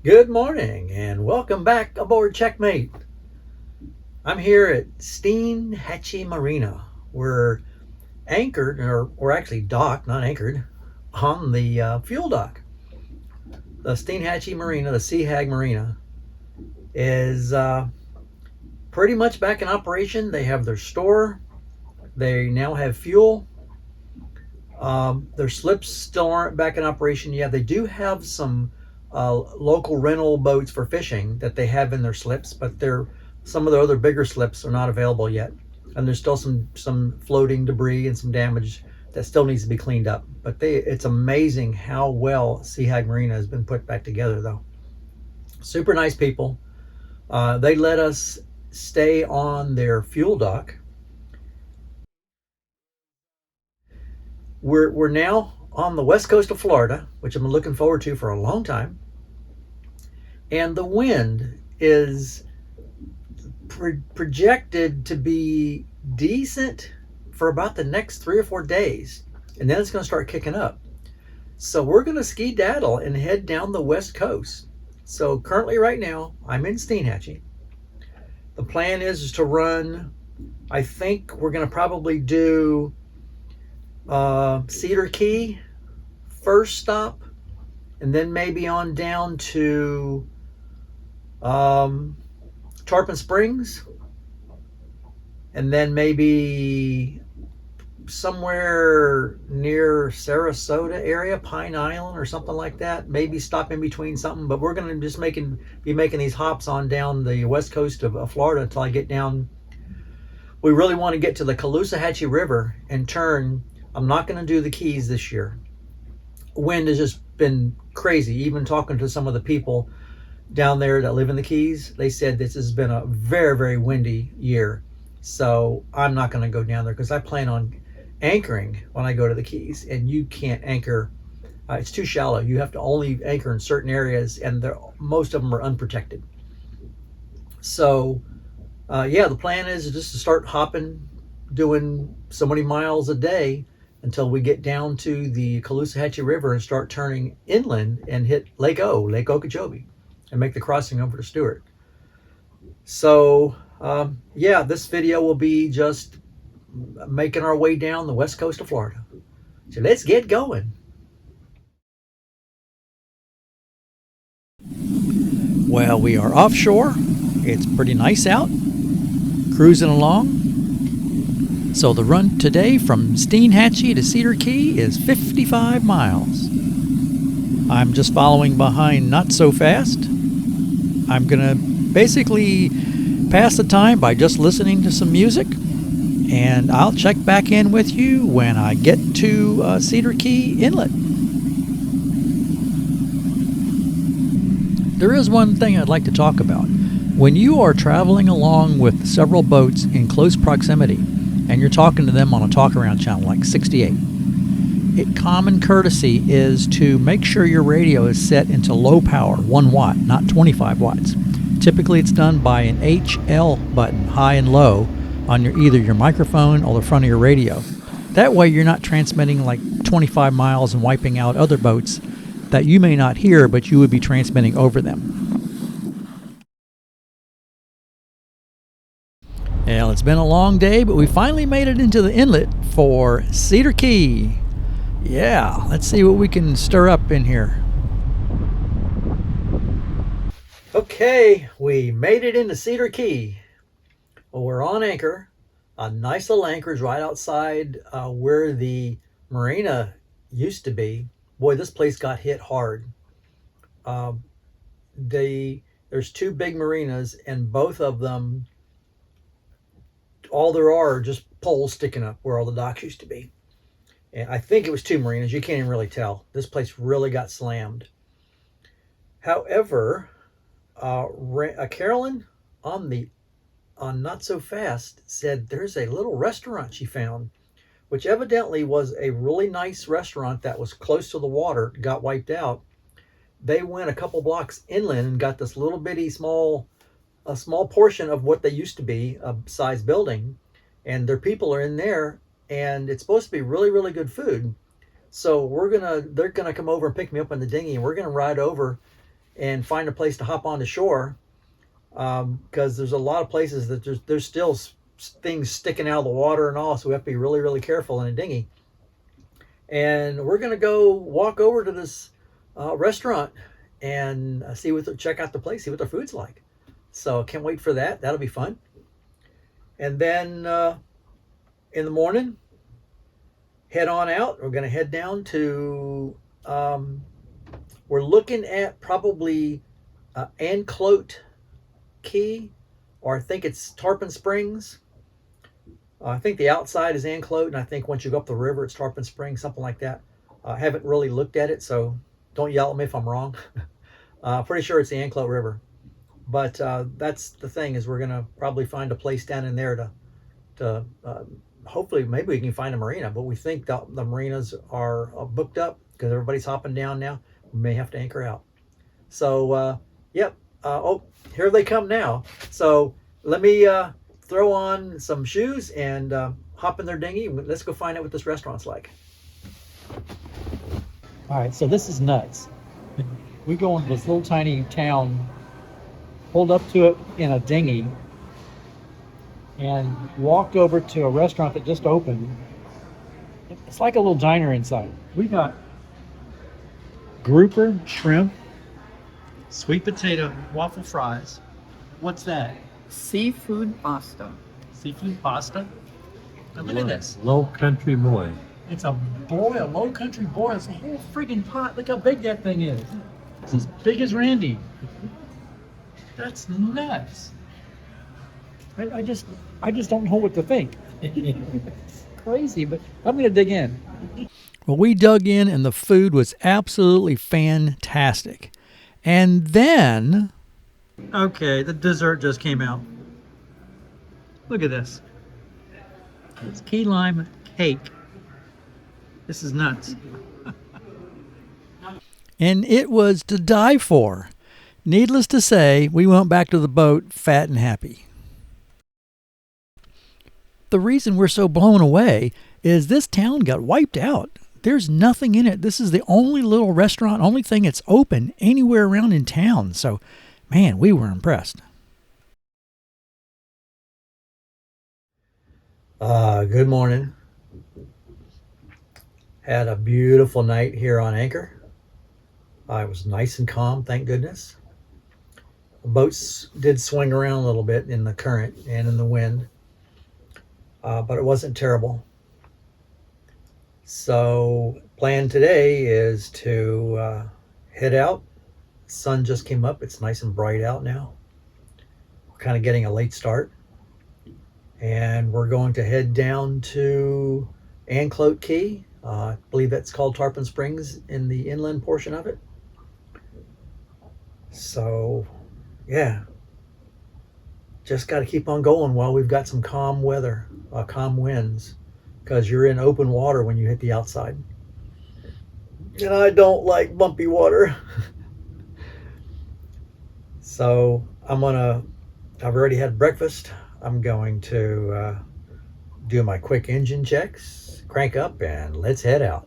Good morning and welcome back aboard Checkmate. I'm here at Steinhatchee Marina. We're anchored, or we're actually docked, not anchored, on the fuel dock. The Steinhatchee Marina, the Sea Hag Marina, is pretty much back in operation. They have their store, they now have fuel. Their slips still aren't back in operation yet. They do have some local rental boats for fishing that they have in their slips, but some of the other bigger slips are not available yet. And there's still some floating debris and some damage that still needs to be cleaned up. But it's amazing how well Sea Hag Marina has been put back together, though. Super nice people. They let us stay on their fuel dock. We're now on the west coast of Florida, which I'm looking forward to for a long time. And the wind is projected to be decent for about the next 3 or 4 days, and then it's going to start kicking up. So we're going to ski-daddle and head down the west coast. So currently right now I'm in Steinhatchee. The plan is to run, I think we're going to probably do Cedar Key first stop, and then maybe on down to Tarpon Springs, and then maybe somewhere near Sarasota area, Pine Island or something like that. Maybe stop in between something, but we're going to just be making these hops on down the west coast of Florida until I get down. We really want to get to the Caloosahatchee River and turn. I'm not going to do the Keys this year. Wind has just been crazy. Even talking to some of the people down there that live in the Keys, they said this has been a very, very windy year. So I'm not going to go down there because I plan on anchoring when I go to the Keys, and you can't anchor. It's too shallow. You have to only anchor in certain areas, and most of them are unprotected. So the plan is just to start hopping, doing so many miles a day until we get down to the Caloosahatchee River and start turning inland and hit Lake Okeechobee, and make the crossing over to Stewart. So this video will be just making our way down the west coast of Florida. So let's get going. Well, we are offshore. It's pretty nice out, cruising along. So the run today from Steinhatchee to Cedar Key is 55 miles. I'm just following behind Not So Fast. I'm going to basically pass the time by just listening to some music, and I'll check back in with you when I get to Cedar Key Inlet. There is one thing I'd like to talk about. When you are traveling along with several boats in close proximity, and you're talking to them on a talk-around channel like 68, common courtesy is to make sure your radio is set into low power, 1 watt, not 25 watts. Typically it's done by an HL button, high and low, on either your microphone or the front of your radio. That way you're not transmitting like 25 miles and wiping out other boats that you may not hear, but you would be transmitting over them. Well, it's been a long day, but we finally made it into the inlet for Cedar Key. Yeah, let's see what we can stir up in here. Okay, we made it into Cedar Key. Well, we're on anchor. A nice little anchor is right outside where the marina used to be. Boy, this place got hit hard. There's 2 big marinas, and both of them, all there are just poles sticking up where all the docks used to be. And I think it was 2 marinas. You can't even really tell. This place really got slammed. However, Carolyn on Not So Fast said there's a little restaurant she found, which evidently was a really nice restaurant that was close to the water, got wiped out. They went a couple blocks inland and got this little bitty a small portion of what they used to be, a size building, and their people are in there, and it's supposed to be really, really good food. So they're gonna come over and pick me up in the dinghy, and we're gonna ride over and find a place to hop on the shore, because there's a lot of places that there's still things sticking out of the water and all, so we have to be really, really careful in a dinghy. And we're gonna go walk over to this restaurant and check out the place, see what the food's like. So can't wait for that. That'll be fun. And then in the morning, head on out. We're gonna head down to. We're looking at probably Anclote Key, or I think it's Tarpon Springs. I think the outside is Anclote, and I think once you go up the river, it's Tarpon Springs, something like that. I haven't really looked at it, so don't yell at me if I'm wrong. Pretty sure it's the Anclote River. But that's the thing, is we're going to probably find a place down in there to hopefully, maybe we can find a marina, but we think the marinas are booked up because everybody's hopping down now. We may have to anchor out. So, yep. Oh, here they come now. So let me throw on some shoes and hop in their dinghy. Let's go find out what this restaurant's like. All right, so this is nuts. We go into this little tiny town, pulled up to it in a dinghy, and walked over to a restaurant that just opened. It's like a little diner inside. We got grouper shrimp, sweet potato waffle fries. What's that? Seafood pasta. Seafood pasta? Now look at this. Low country boy. It's a low country boy. It's a whole friggin' pot. Look how big that thing is. It's as big as Randy. That's nuts. I just don't know what to think. Crazy, but I'm gonna dig in. Well, we dug in and the food was absolutely fantastic. And then, okay, the dessert just came out. Look at this. It's key lime cake. This is nuts. And it was to die for. Needless to say, we went back to the boat fat and happy. The reason we're so blown away is this town got wiped out. There's nothing in it. This is the only little restaurant, only thing that's open anywhere around in town. So, man, we were impressed. Good morning. Had a beautiful night here on Anchor. It was nice and calm, thank goodness. The boats did swing around a little bit in the current and in the wind, but it wasn't terrible. So, plan today is to head out. Sun just came up. It's nice and bright out now. We're kind of getting a late start. And we're going to head down to Anclote Key. I believe that's called Tarpon Springs in the inland portion of it. So, yeah. Just got to keep on going while we've got some calm weather, calm winds, because you're in open water when you hit the outside. And I don't like bumpy water. So, I've already had breakfast. I'm going to do my quick engine checks, crank up, and let's head out.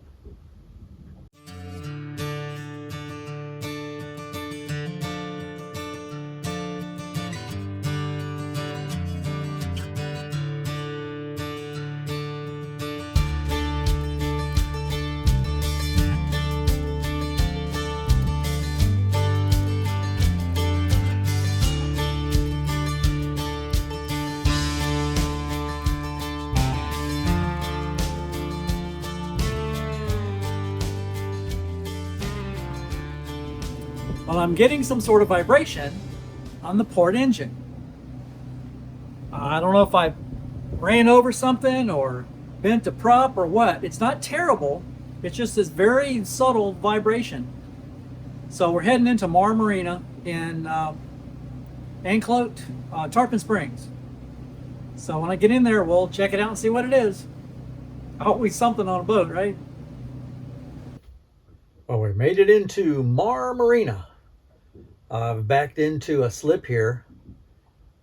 Well, I'm getting some sort of vibration on the port engine. I don't know if I ran over something or bent a prop or what. It's not terrible. It's just this very subtle vibration. So we're heading into Mar Marina in Anclote, Tarpon Springs. So when I get in there, we'll check it out and see what it is. Always something on a boat, right? Well, we made it into Mar Marina. I've backed into a slip here,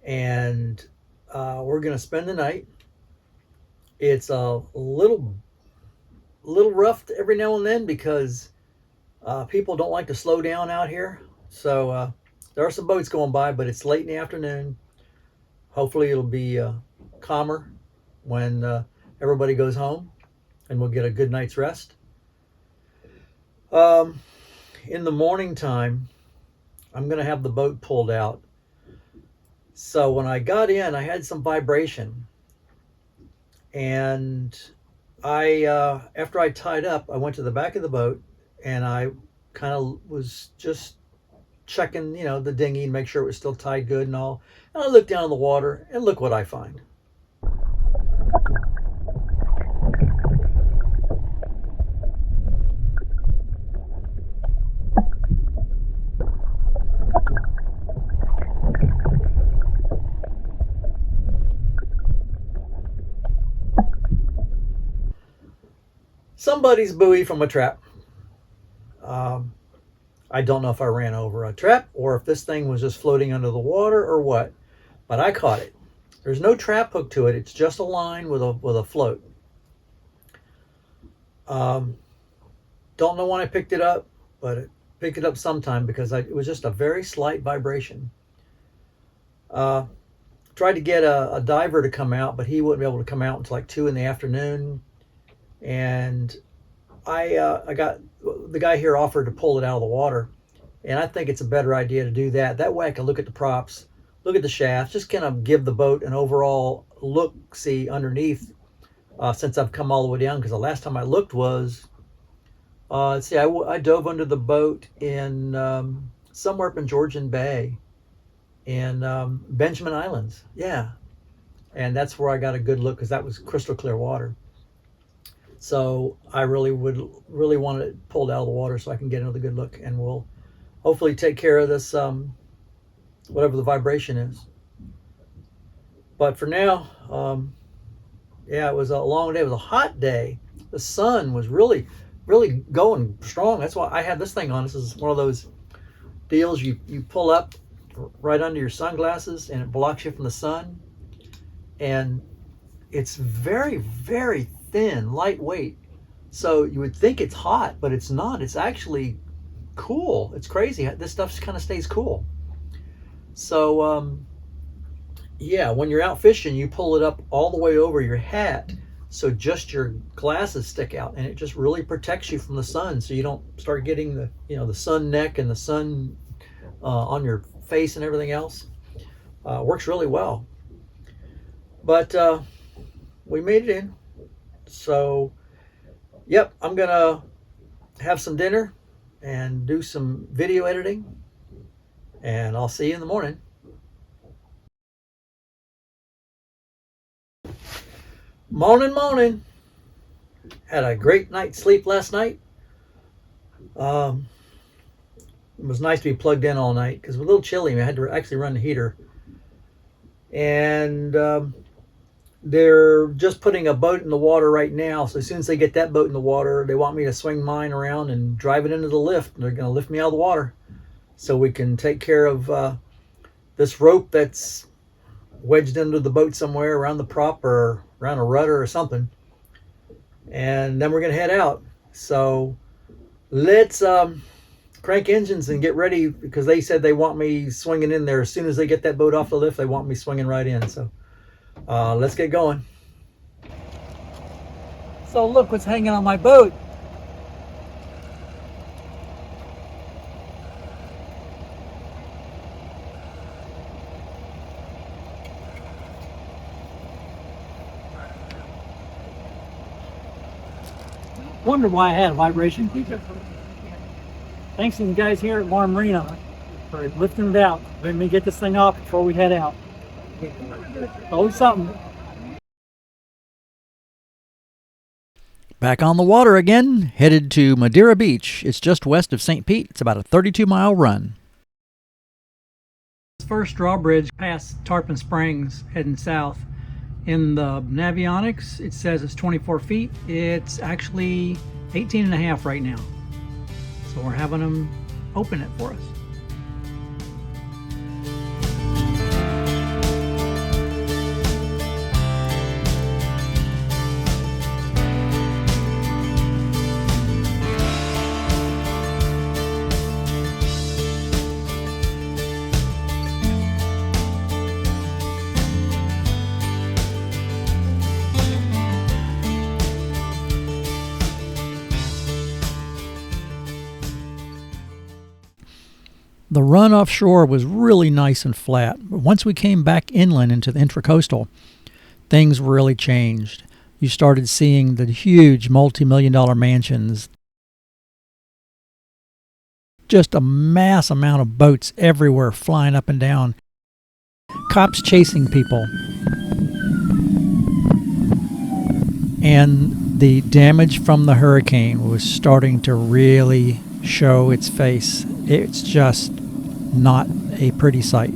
and we're going to spend the night. It's a little rough every now and then because people don't like to slow down out here. So there are some boats going by, but it's late in the afternoon. Hopefully it'll be calmer when everybody goes home, and we'll get a good night's rest. In the morning time, I'm going to have the boat pulled out. So when I got in, I had some vibration, and after I tied up, I went to the back of the boat, and I kind of was just checking, the dinghy and make sure it was still tied good and all. And I looked down in the water, and look what I find. Somebody's buoy from a trap. I don't know if I ran over a trap or if this thing was just floating under the water or what, but I caught it. There's no trap hook to it. It's just a line with a float. Don't know when I picked it up, but I picked it up sometime because it was just a very slight vibration. Tried to get a diver to come out, but he wouldn't be able to come out until like 2 in the afternoon. And I got the guy here offered to pull it out of the water, and I think it's a better idea to do that. That way I can look at the props, look at the shafts, just kind of give the boat an overall look, see underneath, since I've come all the way down. Because the last time I looked was, let's see, I dove under the boat in somewhere up in Georgian Bay, in Benjamin Islands, yeah, and that's where I got a good look because that was crystal clear water. So I really want it pulled out of the water so I can get another good look, and we'll hopefully take care of this, whatever the vibration is. But for now, yeah, it was a long day. It was a hot day. The sun was really going strong. That's why I had this thing on. This is one of those deals you pull up right under your sunglasses, and it blocks you from the sun. And it's very, very thin, lightweight. So you would think it's hot, but it's not. It's actually cool. It's crazy. This stuff kind of stays cool. So yeah, when you're out fishing, you pull it up all the way over your hat, so just your glasses stick out, and it just really protects you from the sun, so you don't start getting the sun neck and the sun on your face and everything else. Works really well. But we made it in. So, yep, I'm going to have some dinner and do some video editing, and I'll see you in the morning. Morning. Had a great night's sleep last night. It was nice to be plugged in all night because it was a little chilly. I had to actually run the heater. And they're just putting a boat in the water right now. So as soon as they get that boat in the water, they want me to swing mine around and drive it into the lift. They're going to lift me out of the water so we can take care of this rope that's wedged into the boat somewhere around the prop or around a rudder or something. And then we're going to head out. So let's crank engines and get ready, because they said they want me swinging in there as soon as they get that boat off the lift. They want me swinging right in. So let's get going. So look what's hanging on my boat. Wondered why I had a vibration. Thanks to the guys here at Warren Marina for lifting it out. Let me get this thing off before we head out. Always something. Back on the water again, headed to Madeira Beach. It's just west of St. Pete. It's about a 32-mile run. First drawbridge past Tarpon Springs, heading south. In the Navionics, it says it's 24 feet. It's actually 18 and a half right now. So we're having them open it for us. The run offshore was really nice and flat, but once we came back inland into the intracoastal, things really changed. You started seeing the huge multi-million-dollar mansions, just a mass amount of boats everywhere flying up and down, cops chasing people, and the damage from the hurricane was starting to really show its face. It's just not a pretty sight.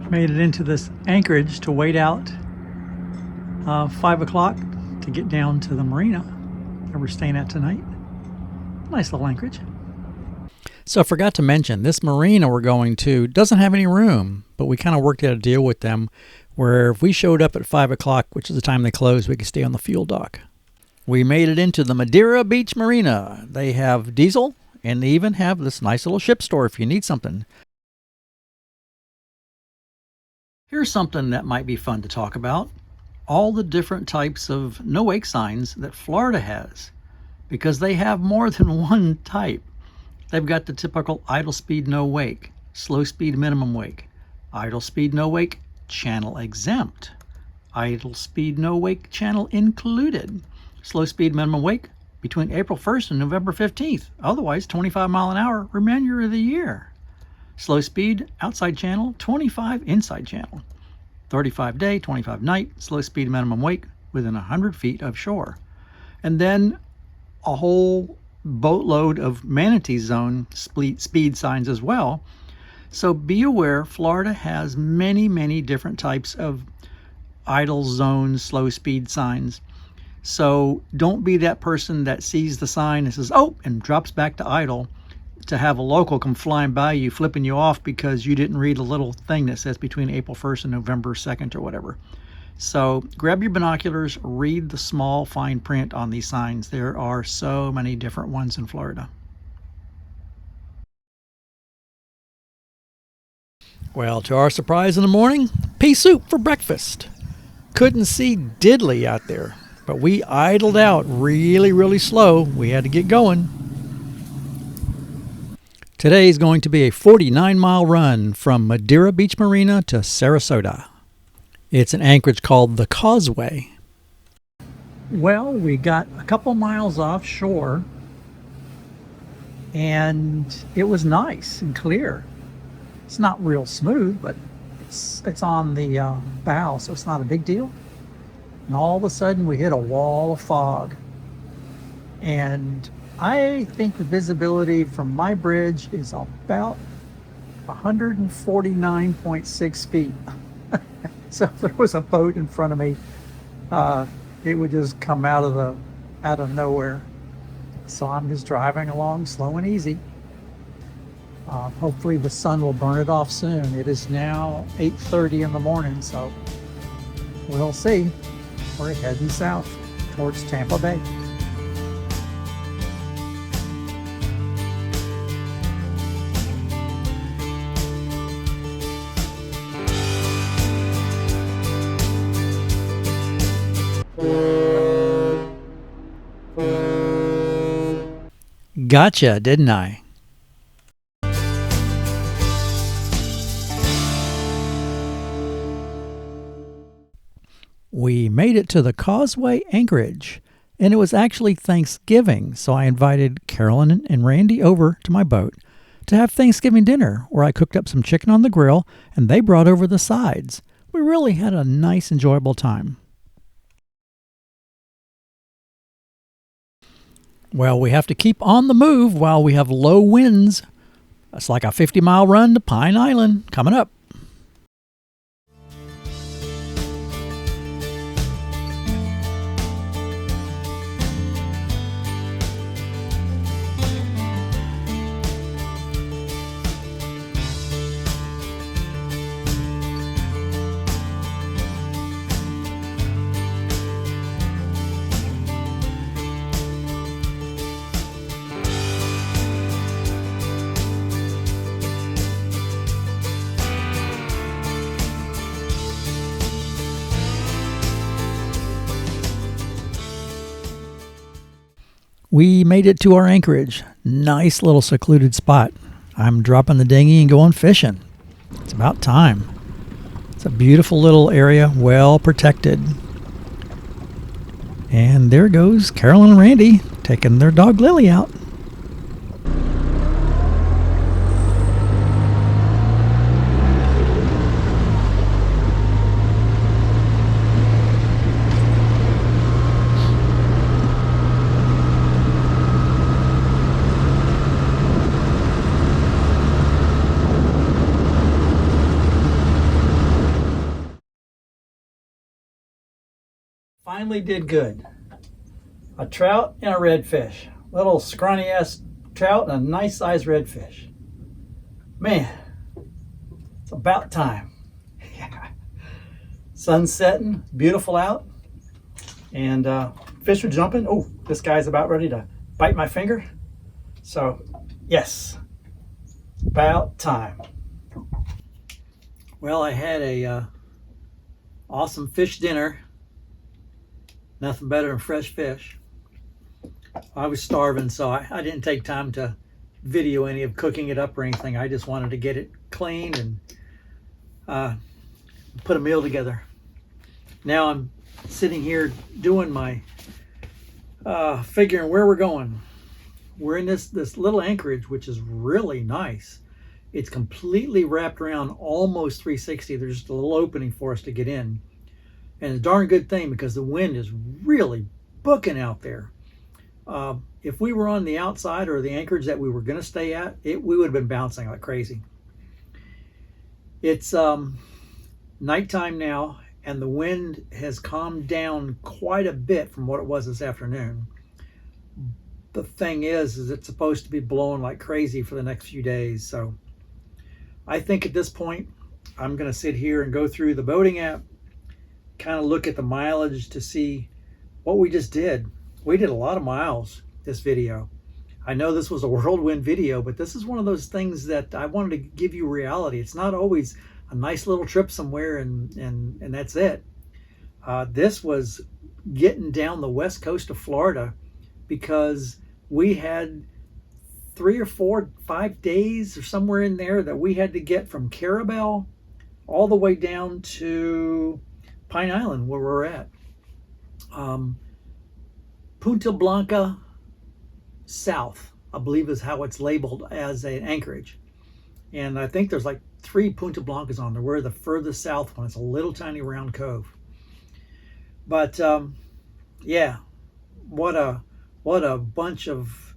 Made it into this anchorage to wait out 5 o'clock to get down to the marina that we're staying at tonight. Nice little anchorage. So I forgot to mention, this marina we're going to doesn't have any room, but we kind of worked out a deal with them where if we showed up at 5 o'clock, which is the time they close, we could stay on the fuel dock. We made it into the Madeira Beach Marina. They have diesel, and they even have this nice little ship store if you need something. Here's something that might be fun to talk about. All the different types of no wake signs that Florida has, because they have more than one type. They've got the typical idle speed no wake, slow speed minimum wake, idle speed no wake, channel exempt, idle speed no wake, channel included, slow speed minimum wake between April 1st and November 15th, otherwise 25 mile an hour remainder of the year. Slow speed outside channel, 25 inside channel. 35 day, 25 night, slow speed minimum wake within 100 feet of shore. And then a whole boatload of manatee zone speed signs as well. So be aware, Florida has many, many different types of idle zone, slow speed signs. So don't be that person that sees the sign and says, oh, and drops back to idle, to have a local come flying by you, flipping you off because you didn't read a little thing that says between April 1st and November 2nd or whatever. So grab your binoculars, read the small fine print on these signs. There are so many different ones in Florida. Well, to our surprise in the morning, pea soup for breakfast. Couldn't see diddly out there, but we idled out really, really slow. We had to get going. Today is going to be a 49-mile run from Madeira Beach Marina to Sarasota. It's an anchorage called the Causeway. Well, we got a couple miles offshore, and it was nice and clear. It's not real smooth, but it's on the bow, so it's not a big deal. And all of a sudden, we hit a wall of fog. And I think the visibility from my bridge is about 149.6 feet. So if there was a boat in front of me, it would just come out of nowhere. So I'm just driving along slow and easy. Hopefully the sun will burn it off soon. It is now 8:30 in the morning, so we'll see. We're heading south towards Tampa Bay. Gotcha, didn't I? We made it to the Causeway Anchorage, and it was actually Thanksgiving, so I invited Carolyn and Randy over to my boat to have Thanksgiving dinner, where I cooked up some chicken on the grill, and they brought over the sides. We really had a nice, enjoyable time. Well, we have to keep on the move while we have low winds. It's like a 50-mile run to Pine Island coming up. We made it to our anchorage. Nice little secluded spot. I'm dropping the dinghy and going fishing. It's about time. It's a beautiful little area, well protected. And there goes Carolyn and Randy taking their dog Lily out. Finally did good. A trout and a redfish. Little scrawny ass trout and a nice sized redfish. Man, it's about time. Sun's setting, beautiful out, and fish are jumping. Oh, this guy's about ready to bite my finger. So, yes, about time. Well, I had a awesome fish dinner. Nothing better than fresh fish. I was starving, so I didn't take time to video any of cooking it up or anything. I just wanted to get it cleaned and put a meal together. Now I'm sitting here doing my figuring where we're going. We're in this little anchorage, which is really nice. It's completely wrapped around, almost 360. There's just a little opening for us to get in. And it's a darn good thing because the wind is really booking out there. If we were on the outside or the anchorage that we were going to stay at, we would have been bouncing like crazy. It's nighttime now, and the wind has calmed down quite a bit from what it was this afternoon. The thing is it's supposed to be blowing like crazy for the next few days. So I think at this point, I'm going to sit here and go through the boating app, kind of look at the mileage to see what we just did. We did a lot of miles this video. I know this was a whirlwind video, but this is one of those things that I wanted to give you reality. It's not always a nice little trip somewhere and that's it. This was getting down the west coast of Florida because we had 3 or 4, 5 days or somewhere in there that we had to get from Carabel all the way down to Pine Island, where we're at. Punta Blanca South, I believe is how it's labeled as an anchorage. And I think there's like 3 Punta Blancas on there. We're the furthest south one. It's a little tiny round cove. But yeah, what a bunch of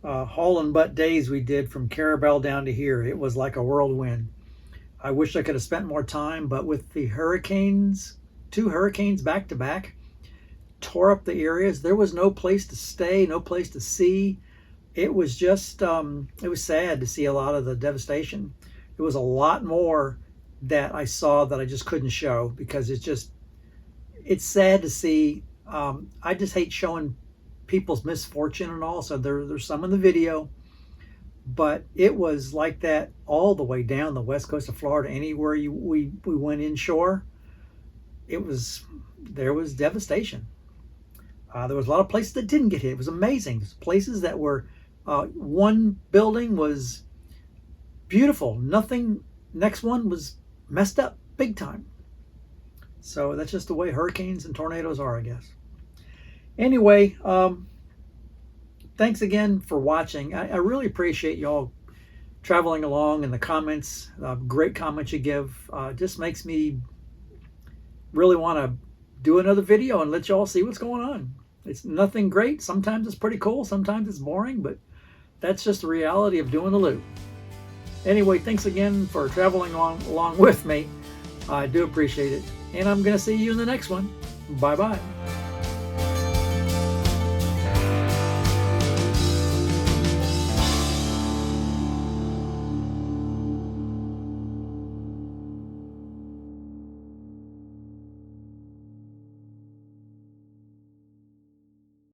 hauling butt days we did from Carabel down to here. It was like a whirlwind. I wish I could have spent more time, but with the hurricanes, 2 hurricanes back to back, tore up the areas. There was no place to stay, no place to see. It was just, it was sad to see a lot of the devastation. There was a lot more that I saw that I just couldn't show because it's sad to see. I just hate showing people's misfortune and all. So there's some in the video, but it was like that all the way down the west coast of Florida. Anywhere we went inshore, there was devastation. There was a lot of places that didn't get hit. It was amazing. Places that were, one building was beautiful. Nothing, next one was messed up big time. So that's just the way hurricanes and tornadoes are, I guess. Anyway, thanks again for watching. I really appreciate y'all traveling along and the comments. Great comments you give. Just makes me really want to do another video and let y'all see what's going on. It's nothing great. Sometimes it's pretty cool. Sometimes it's boring, but that's just the reality of doing the loop. Anyway, thanks again for traveling along with me. I do appreciate it. And I'm going to see you in the next one. Bye-bye.